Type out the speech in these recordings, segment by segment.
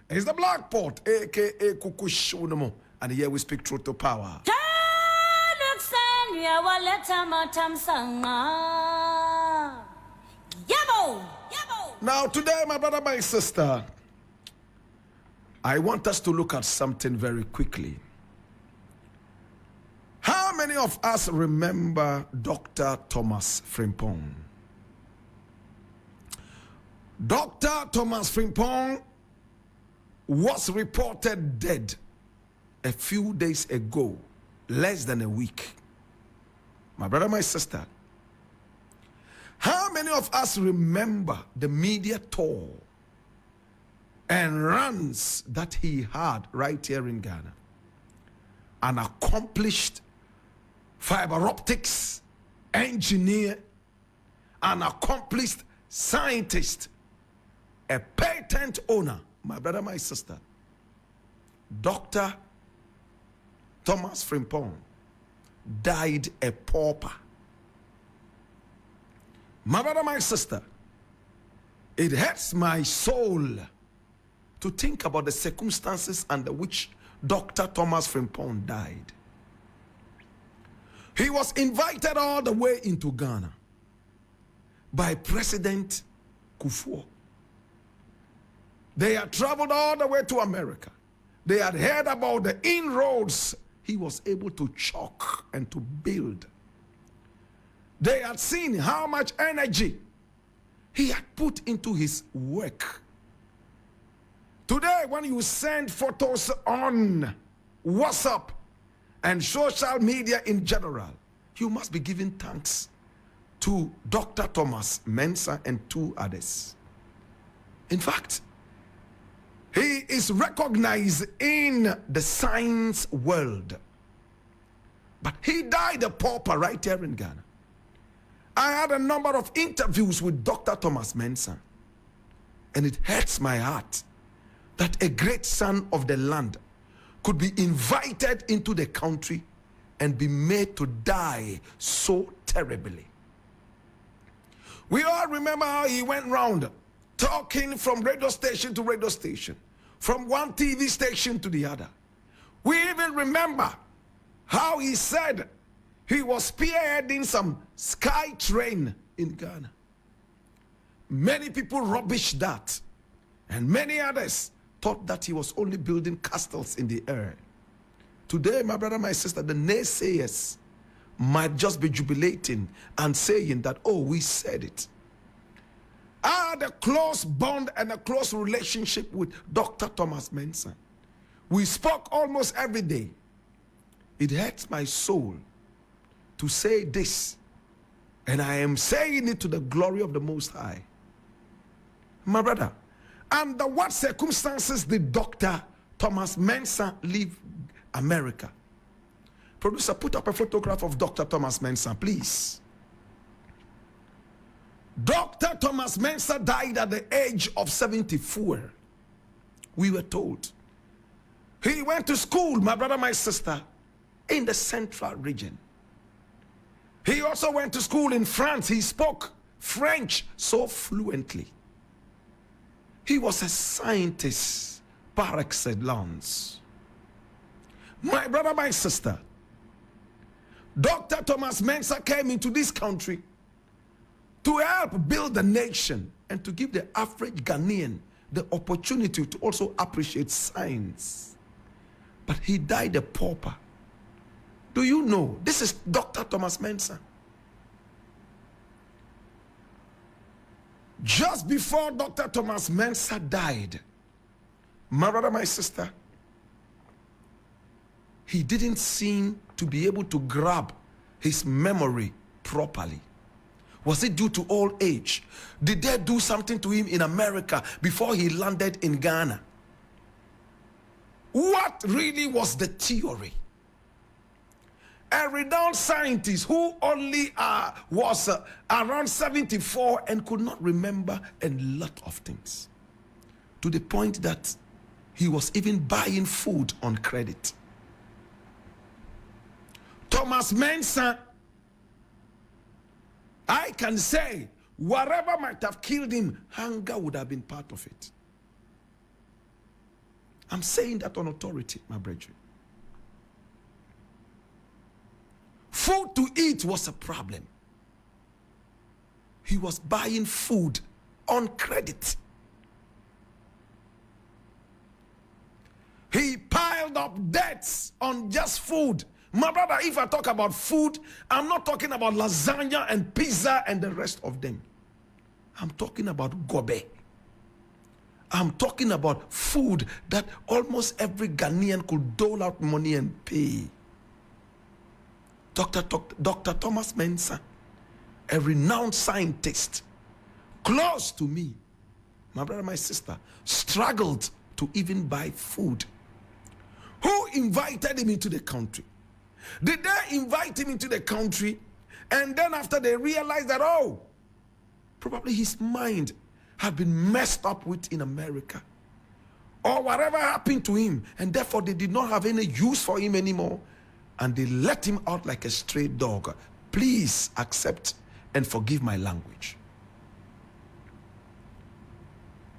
It's the Black Pot, aka Kukushunumo, and here we speak truth to power. Now, today, my brother, my sister, I want us to look at something very quickly. How many of us remember Dr. Thomas Frimpong? Dr. Thomas Frimpong was reported dead a few days ago, less than a week. My brother, my sister, how many of us remember the media tour and runs that he had right here in Ghana? An accomplished fiber optics engineer, an accomplished scientist, a patent owner. My brother, my sister, Dr. Thomas Frimpong died a pauper. My brother, my sister, it hurts my soul to think about the circumstances under which Dr. Thomas Frimpong died. He was invited all the way into Ghana by President Kufuor. They had traveled all the way to America. They had heard about the inroads he was able to chalk and to build. They had seen how much energy he had put into his work. Today, when you send photos on WhatsApp and social media in general, you must be giving thanks to Dr. Thomas Mensah and two others. In fact, he is recognized in the science world. But he died a pauper right here in Ghana. I had a number of interviews with Dr. Thomas Mensah, and it hurts my heart that a great son of the land could be invited into the country and be made to die so terribly. We all remember how he went round talking from radio station to radio station, from one TV station to the other. We even remember how he said he was spearheading some sky train in Ghana. Many people rubbished that, and many others thought that he was only building castles in the air. Today, my brother, my sister, the naysayers might just be jubilating and saying that, oh, we said it. I had a close bond and a close relationship with Dr. Thomas Mensah. We spoke almost every day. It hurts my soul to say this, and I am saying it to the glory of the Most High. My brother, under what circumstances did Dr. Thomas Mensah leave America? Producer, put up a photograph of Dr. Thomas Mensah, please. Dr. Thomas Mensah died at the age of 74. We were told. He went to school, my brother, my sister, in the central region. He also went to school in France. He spoke French so fluently. He was a scientist par excellence. My brother, my sister, Dr. Thomas Mensah came into this country to help build the nation and to give the average Ghanaian the opportunity to also appreciate science. But he died a pauper. Do you know, this is Dr. Thomas Mensah. Just before Dr. Thomas Mensah died, my brother, my sister, he didn't seem to be able to grab his memory properly. Was it due to old age? Did they do something to him in America before he landed in Ghana? What really was the theory? A renowned scientist who only was around 74 and could not remember a lot of things, to the point that he was even buying food on credit. Thomas Mensah, I can say, whatever might have killed him, hunger would have been part of it. I'm saying that on authority, my brethren. Food to eat was a problem. He was buying food on credit. He piled up debts on just food. My brother, if I talk about food, I'm not talking about lasagna and pizza and the rest of them. I'm talking about gobe. I'm talking about food that almost every Ghanaian could dole out money and pay. Dr. Thomas Mensah, a renowned scientist, close to me, my brother, my sister, struggled to even buy food. Who invited him into the country? Did they invite him into the country and then after they realized that, oh, probably his mind had been messed up with in America, or whatever happened to him, and therefore they did not have any use for him anymore, and they let him out like a stray dog? Please accept and forgive my language.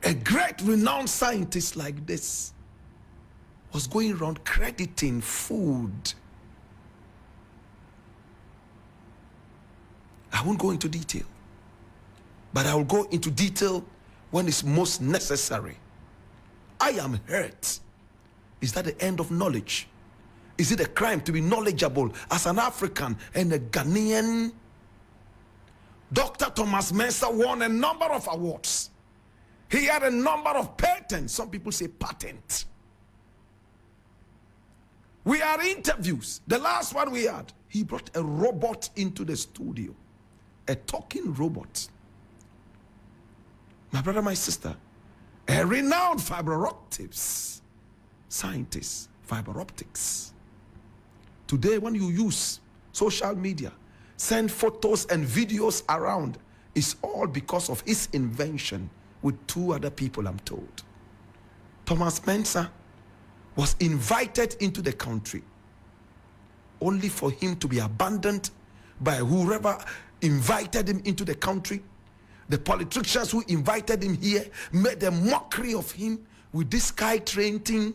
A great renowned scientist like this was going around crediting food. I won't go into detail, but I will go into detail when it's most necessary. I am hurt. Is that the end of knowledge? Is it a crime to be knowledgeable as an African and a Ghanaian? Dr. Thomas Mensah won a number of awards. He had a number of patents. Some people say patent. We had interviews. The last one we had, he brought a robot into the studio. A talking robot. My brother, my sister, a renowned fiber optics scientist, fiber optics. Today, when you use social media, send photos and videos around, it's all because of his invention with two other people, I'm told. Thomas Mensah was invited into the country only for him to be abandoned by whoever invited him into the country. The politicians who invited him here made a mockery of him with this SkyTrain thing.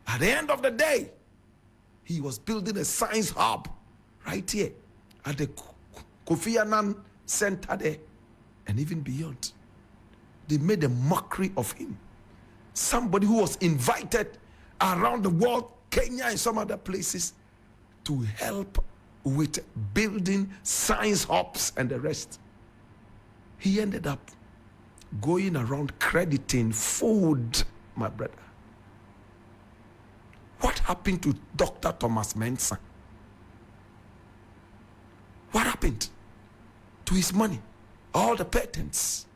At the end of the day, he was building a science hub right here at the Kofi Annan Center there and even beyond. They made a mockery of him. Somebody who was invited around the world, Kenya and some other places, to help with building science hubs and the rest. He ended up going around crediting food, my brother. What happened to Dr. Thomas Mensah? What happened to his money? All the patents.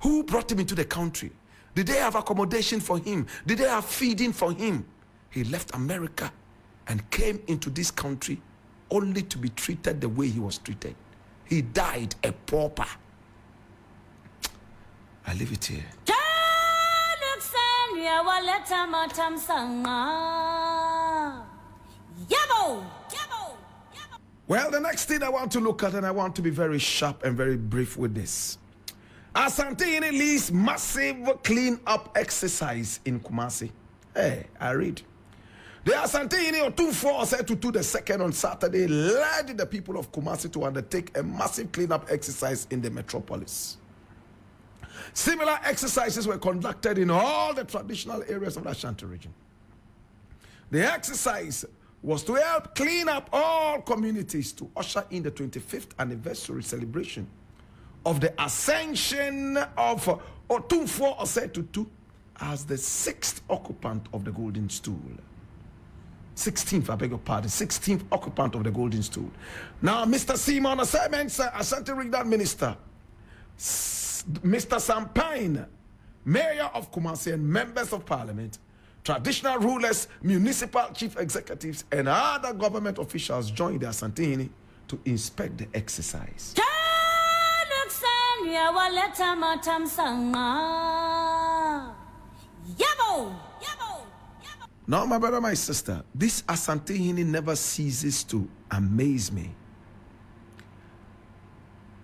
Who brought him into the country? Did they have accommodation for him? Did they have feeding for him? He left America and came into this country only to be treated the way he was treated. He died a pauper. I leave it here. Well, the next thing I want to look at, and I want to be very sharp and very brief with this. Asante leads massive clean-up exercise in Kumasi. Hey, I read. The Asante Owusu said to do the second on Saturday, led the people of Kumasi to undertake a massive clean-up exercise in the metropolis. Similar exercises were conducted in all the traditional areas of the Ashanti region. The exercise was to help clean up all communities to usher in the 25th anniversary celebration of the ascension of Otumfuo Osei as the 6th occupant of the Golden Stool. 16th, I beg your pardon, 16th occupant of the Golden Stool. Now, Mr. Simon Mensah, Ashanti Regional Minister, Mr. Sampine, Mayor of Kumasi, and members of Parliament, traditional rulers, municipal chief executives, and other government officials joined the Asantehene to inspect the exercise. Now, my brother, my sister, this Asantehene never ceases to amaze me.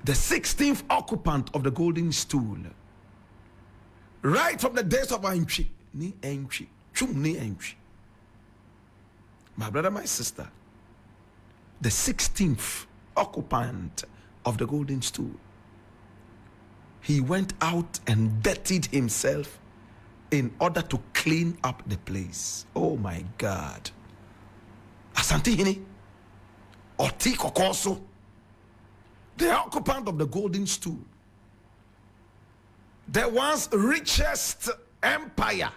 The 16th occupant of the Golden Stool, right from the days of Ainchi, Ni entry. Chum ni entry. My brother, my sister, the 16th occupant of the golden stool, he went out and dirtied himself in order to clean up the place. Oh my God. Asante hini. Oti kokoso. The occupant of the golden stool, the once richest empire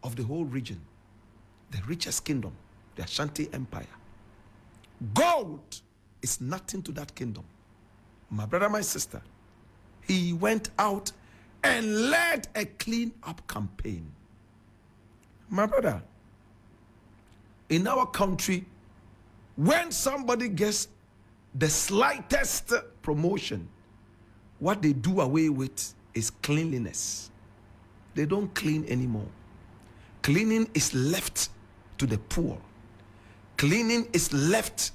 of the whole region, the richest kingdom, the Ashanti Empire. Gold is nothing to that kingdom. My brother, my sister, he went out and led a clean up campaign. My brother, in our country, when somebody gets the slightest promotion, what they do away with is cleanliness. They don't clean anymore. Cleaning is left to the poor. Cleaning is left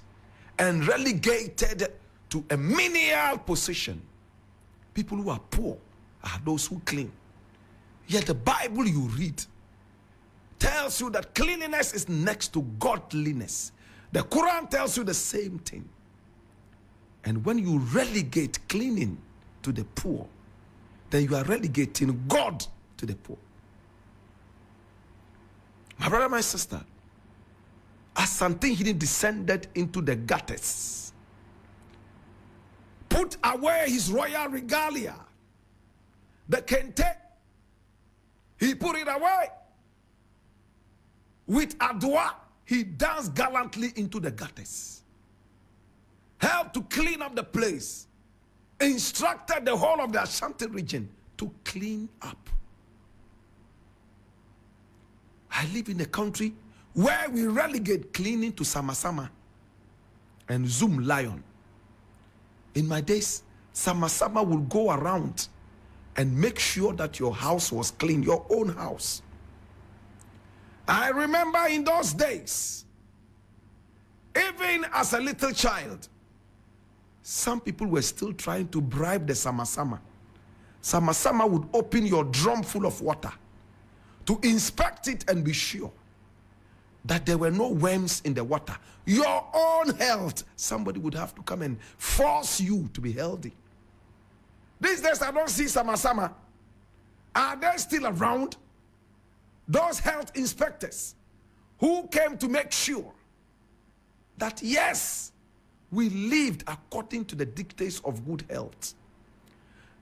and relegated to a menial position. People who are poor are those who clean. Yet the Bible you read tells you that cleanliness is next to godliness. The Quran tells you the same thing. And when you relegate cleaning to the poor, then you are relegating God to the poor. My brother, my sister, Asante Hini descended into the gutters, put away his royal regalia, the kente, he put it away. With Adwa, he danced gallantly into the gutters, helped to clean up the place, instructed the whole of the Ashanti region to clean up. I live in a country where we relegate cleaning to Samasama and Zoom Lion. In my days, Samasama will go around and make sure that your house was clean, your own house. I remember in those days, even as a little child, some people were still trying to bribe the Samasama. Samasama would open your drum full of water to inspect it and be sure that there were no worms in the water. Your own health, somebody would have to come and force you to be healthy. These days I don't see Samasama. Are they still around? Those health inspectors who came to make sure that yes, we lived according to the dictates of good health.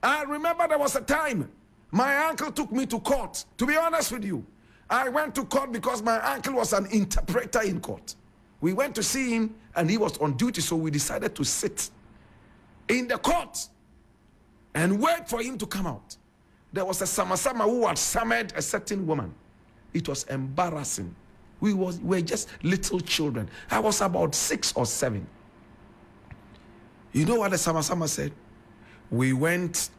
I remember there was a time my uncle took me to court. To be honest with you, I went to court because my uncle was an interpreter in court. We went to see him and he was on duty, so we decided to sit in the court and wait for him to come out. There was a Samasama who had summoned a certain woman. It was embarrassing. We were just little children. I was about 6 or 7. You know what the Samasama said? We went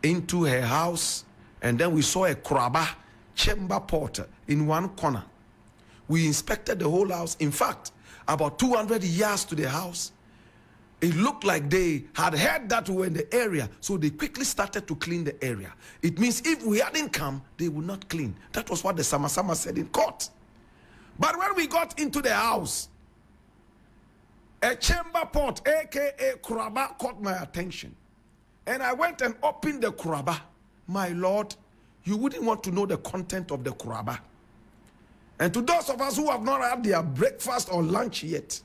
into her house and then we saw a kraba chamber pot in one corner. We inspected the whole house. In fact, about 200 yards to the house, it looked like they had heard that we were in the area, so they quickly started to clean the area. It means if we hadn't come, they would not clean. That was what the Samasama said in court. But when we got into the house, a chamber pot, aka kraba, caught my attention. And I went and opened the kraba. My Lord, you wouldn't want to know the content of the kraba. And to those of us who have not had their breakfast or lunch yet,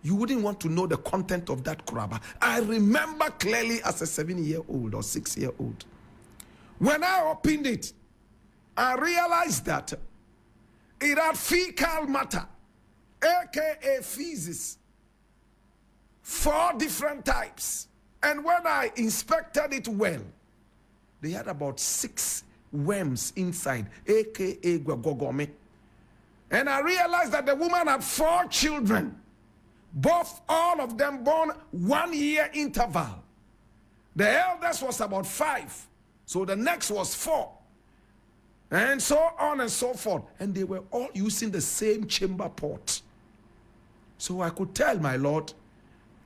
you wouldn't want to know the content of that kraba. I remember clearly as a 7-year-old or 6-year-old. When I opened it, I realized that it had fecal matter, aka feces, 4 different types. And when I inspected it well, they had about 6 worms inside, aka gwagogome. And I realized that the woman had 4 children, all of them born 1-year interval. The eldest was about 5, so the next was 4, and so on and so forth. And they were all using the same chamber pot. So I could tell, my Lord,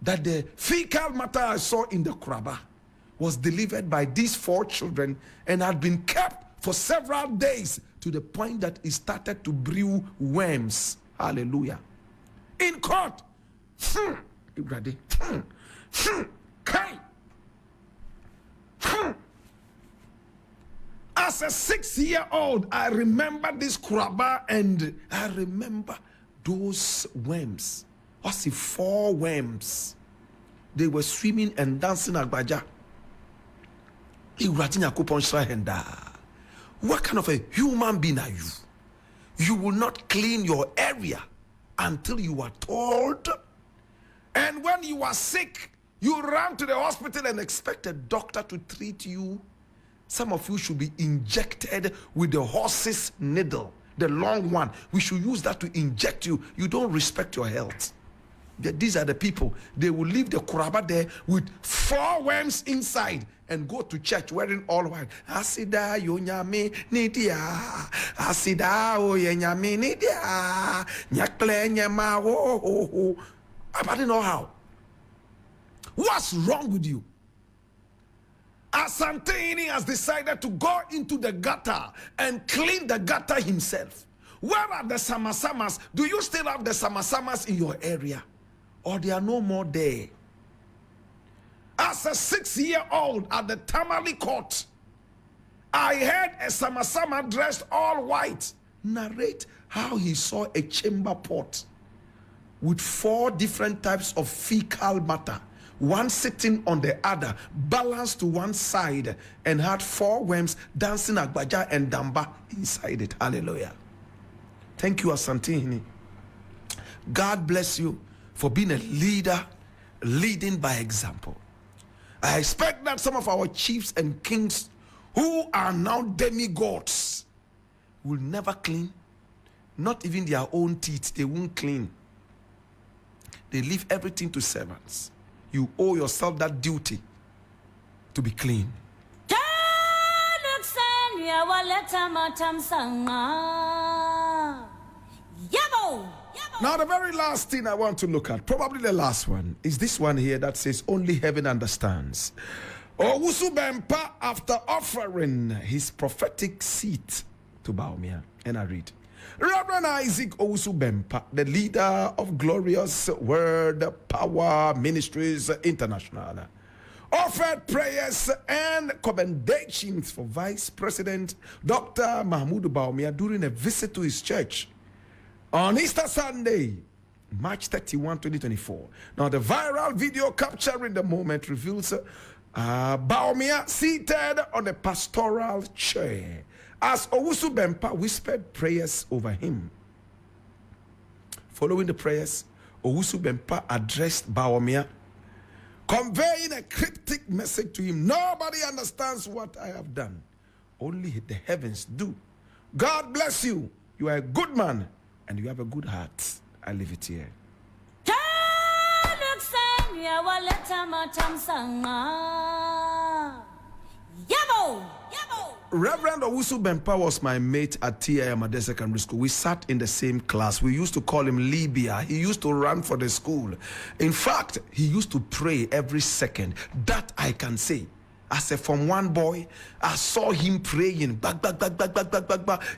that the fecal matter I saw in the kraba was delivered by these 4 children and had been kept for several days to the point that he started to brew worms. Hallelujah. In court. Ready? As a 6-year-old, I remember this kraba and I remember those worms. I see 4 worms. They were swimming and dancing agbaja. What kind of a human being are you? You will not clean your area until you are told. And when you are sick, you run to the hospital and expect a doctor to treat you. Some of you should be injected with the horse's needle, the long one. We should use that to inject you. You don't respect your health. These are the people. They will leave the kuraba there with 4 worms inside and go to church wearing all white. Asida yonyame nidia. Asida oyanyame nidia. Nyakle nyama ho. I don't know how. What's wrong with you? Asantini has decided to go into the gutter and clean the gutter himself. Where are the samasamas? Do you still have the samasamas in your area? Or they are no more there? As a 6-year-old at the Tamale court, I heard a samasama dressed all white narrate how he saw a chamber pot with 4 different types of fecal matter, one sitting on the other, balanced to one side, and had 4 worms dancing agbaja and damba inside it. Hallelujah. Thank you, Asantini. God bless you for being a leader, leading by example. I expect that some of our chiefs and kings who are now demigods will never clean, not even their own teeth. They won't clean. They leave everything to servants. You owe yourself that duty to be clean. Now, the very last thing I want to look at, probably the last one, is this one here that says, only heaven understands. Owusu Bempah, after offering his prophetic seat to Bawumia. And I read, Reverend Isaac Owusu Bempah, the leader of Glorious Word Power Ministries International, offered prayers and commendations for Vice President Dr. Mahmoud Bawumia during a visit to his church on Easter Sunday, March 31, 2024. Now, the viral video capturing the moment reveals Bawumia seated on a pastoral chair as Owusu Bempah whispered prayers over him. Following the prayers, Owusu Bempah addressed Bawumia, conveying a cryptic message to him. Nobody understands what I have done. Only the heavens do. God bless you. You are a good man and you have a good heart. I leave it here. Reverend Owusu Bempah was my mate at T.I. Amade Secondary School. We sat in the same class. We used to call him Libya. He used to run for the school. In fact, he used to pray every second. That I can say. As a Form 1 boy, I saw him praying back,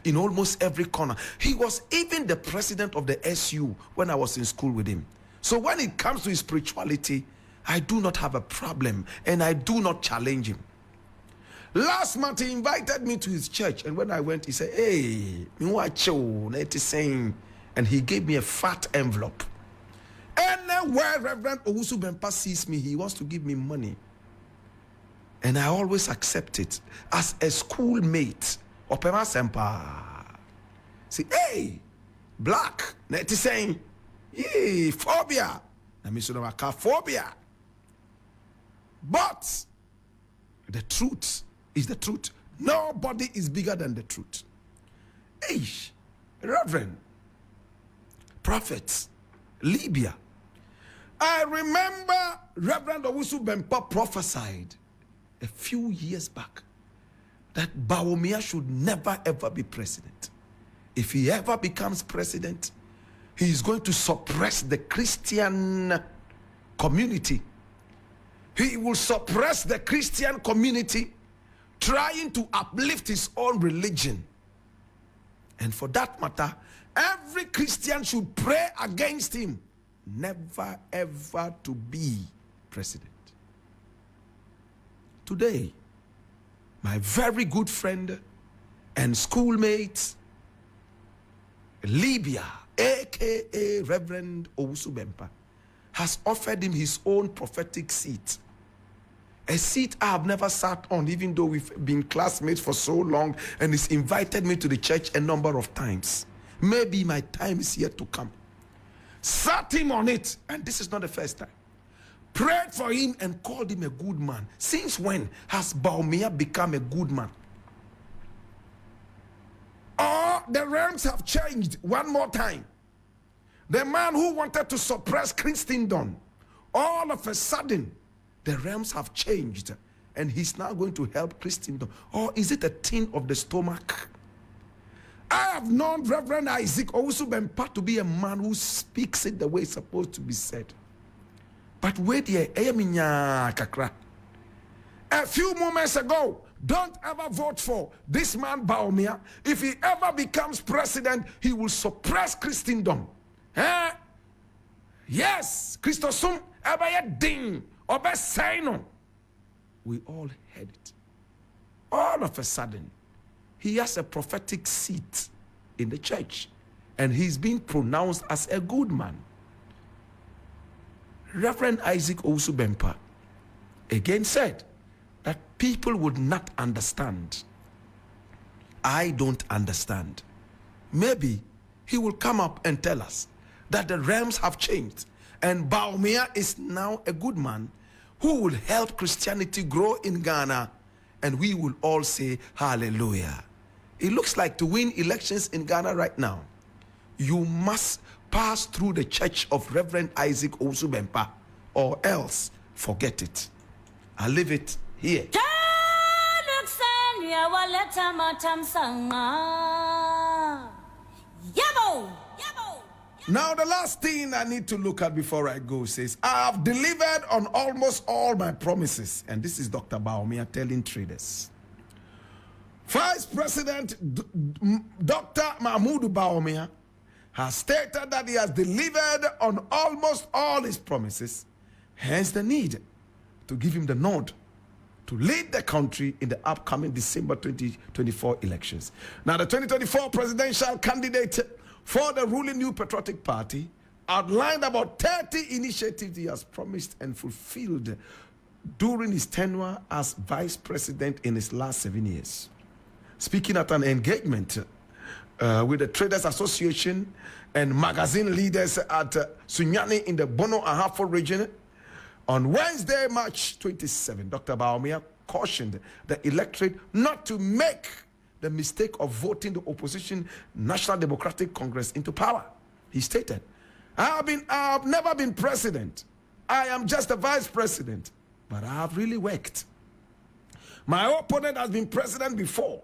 in almost every corner. He was even the president of the SU when I was in school with him. So when it comes to his spirituality, I do not have a problem and I do not challenge him. Last month, he invited me to his church, and when I went, he said, hey, and he gave me a fat envelope. Anywhere Reverend Owusu Bempah sees me, he wants to give me money. And I always accept it as a schoolmate. Opema Sempa. Say, hey, black, neti saying, hey, phobia. Phobia. But the truth is the truth. Nobody is bigger than the truth. Hey, Reverend, prophets, Libya. I remember Reverend Owusu Bempah prophesied a few years back that Bawumia should never ever be president. If he ever becomes president, he is going to suppress the Christian community. He will suppress the Christian community, trying to uplift his own religion. And for that matter, every Christian should pray against him never ever to be president. Today, my very good friend and schoolmate, Libya, aka Reverend Owusu Bempah, has offered him his own prophetic seat. A seat I have never sat on, even though we've been classmates for so long, and he's invited me to the church a number of times. Maybe my time is yet to come. Sat him on it, and this is not the first time. Prayed for him and called him a good man. Since when has Bawumia become a good man? Or the realms have changed one more time. The man who wanted to suppress Christendom, all of a sudden, the realms have changed, and he's now going to help Christendom. Or is it a thing of the stomach? I have known Reverend Isaac Owusu Bempah to be a man who speaks it the way it's supposed to be said. But wait here, a few moments ago, don't ever vote for this man Bawumia. If he ever becomes president, he will suppress Christendom. Yes, Christosum ever ding. We all heard it. All of a sudden, he has a prophetic seat in the church, and he's being pronounced as a good man. Reverend Isaac Owusu Bempah again said that people would not understand. I don't understand. Maybe he will come up and tell us that the realms have changed, and Bawumia is now a good man who will help Christianity grow in Ghana, and we will all say hallelujah. It looks like to win elections in Ghana right now, you must pass through the church of Reverend Isaac Owusu Bempah, or else forget it. I'll leave it here. Now, the last thing I need to look at before I go says, I have delivered on almost all my promises. And this is Dr. Bawumia telling traders. Vice President Dr. Mahmoud Bawumia has stated that he has delivered on almost all his promises, hence the need to give him the nod to lead the country in the upcoming December 2024 elections. Now, the 2024 presidential candidate for the ruling New Patriotic Party outlined about 30 initiatives he has promised and fulfilled during his tenure as vice president in his last 7 years. Speaking at an engagement with the Traders Association and magazine leaders at Sunyani in the Bono Ahafo region on Wednesday, March 27, Dr. Bawumia cautioned the electorate not to make the mistake of voting the opposition National Democratic Congress into power. He stated, I have never been president. I am just a vice president, but I have really worked. My opponent has been president before,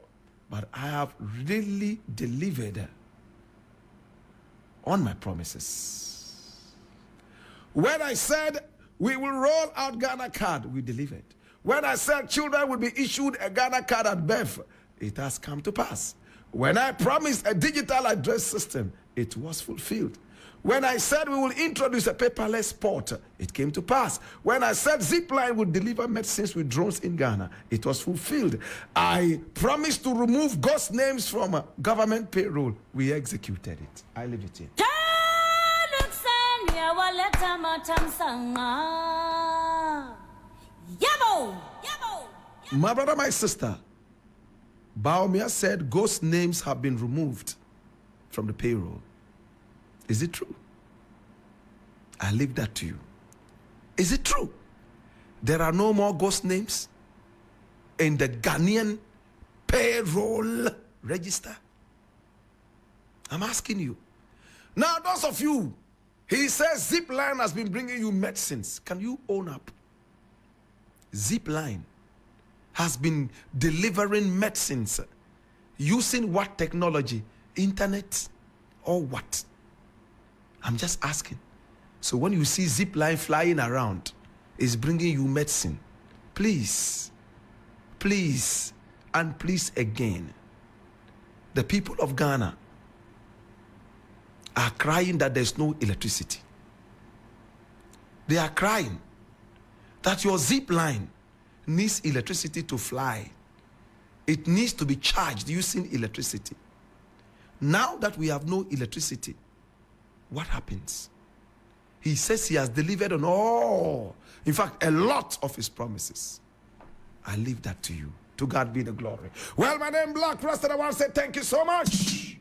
but I have really delivered on my promises. When I said we will roll out Ghana card, we delivered. When I said children will be issued a Ghana card at birth, it has come to pass. When I promised a digital address system, it was fulfilled. When I said we will introduce a paperless port, it came to pass. When I said Zipline would deliver medicines with drones in Ghana, it was fulfilled. I promised to remove ghost names from government payroll. We executed it. I leave it here. My brother, my sister, Bawumia said ghost names have been removed from the payroll. Is it true? I leave that to you. Is it true? There are no more ghost names in the Ghanaian payroll register? I'm asking you. Now, those of you, he says Zipline has been bringing you medicines. Can you own up? Zipline has been delivering medicines using what technology? Internet or what? I'm just asking. So when you see Zipline flying around, it's bringing you medicine. Please, please, and please again, the people of Ghana, are crying that there's no electricity. They are crying that your zip line needs electricity to fly. It needs to be charged using electricity. Now that we have no electricity, what happens? He says he has delivered on all, in fact, a lot of his promises. I leave that to you. To God be the glory. Well, my name is Black President. I want to say thank you so much.